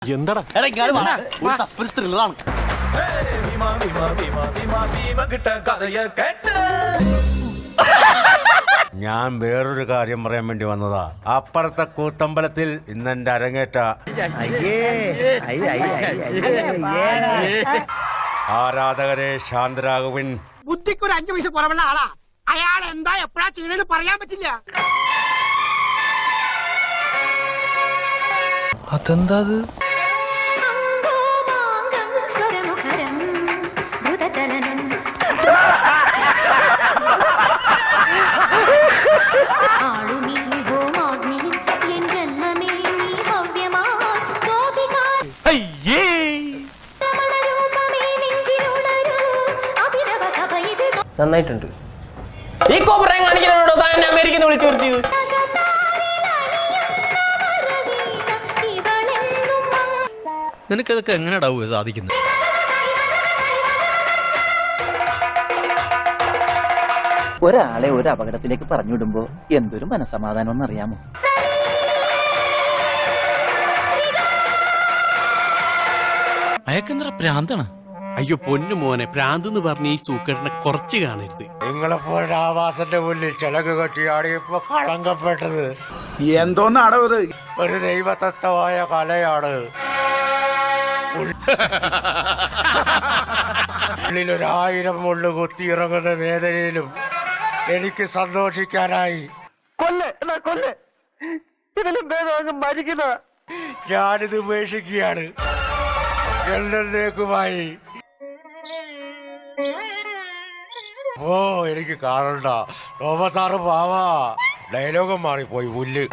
എന്താടാ സസ്പെൻസ് ത്രില്ലറാണ്. ഞാൻ വേറൊരു കാര്യം പറയാൻ വേണ്ടി വന്നതാ. അപ്പുറത്തെ കൂത്തമ്പലത്തിൽ ഇന്നെന്റെ അരങ്ങേറ്റ ആരാധകരെ ശാന്തരാഘവൻ. ബുദ്ധിക്ക് ഒരു 5 പൈസ കുറവുള്ള ആളാ അയാൾ. എന്താ എപ്പോഴാ ചെയ്യണെന്ന് പറയാൻ പറ്റില്ല. അതെന്താ നന്നായിട്ടുണ്ട്. ഈ കോപ്രായം കാണിക്കാനോടോ താൻ എന്നെ അമേരിക്കന്ന് വിളിച്ചു വരുത്തിയത്? നിനക്കതൊക്കെ എങ്ങനെയാടാവുക സാധിക്കുന്നത്? ഒരാളെ ഒരു അപകടത്തിലേക്ക് പറഞ്ഞുവിടുമ്പോ എന്തൊരു മനസമാധാനം എന്നറിയാമോ? അയക്കെന്തറ പ്രാന്താണ്. അയ്യോ പൊന്നു മോനെ, പ്രാന്ത് എന്ന് പറഞ്ഞ ഈ സൂക്കേടിനെ കുറച്ച് കാണരുത്. നിങ്ങളെപ്പോഴും ആവാസന്റെ മുന്നിൽ ചിലക് കെട്ടിയാടിയപ്പോ കളങ്കപ്പെട്ടത് എന്തോന്നാടോ ഇത്? ഒരു ദൈവതത്വമായ കലയാണ്. ഉള്ളിലൊരായിരം മുള്ളു കുത്തിയിറങ്ങുന്ന വേദനയിലും എനിക്ക് സന്തോഷിക്കാനായി ഞാനിത് ഉപേക്ഷിക്കുകയാണ് എന്നേക്കുമായി. ഓ എനിക്ക് കാണണ്ട. തോമസ് സാറ് പാവാ. ഡയലോഗം മാറിപ്പോയി. പുല്ല്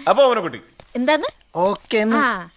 അപ്പൊ അവനെ കുട്ടി എന്താന്ന് ഓക്കെ.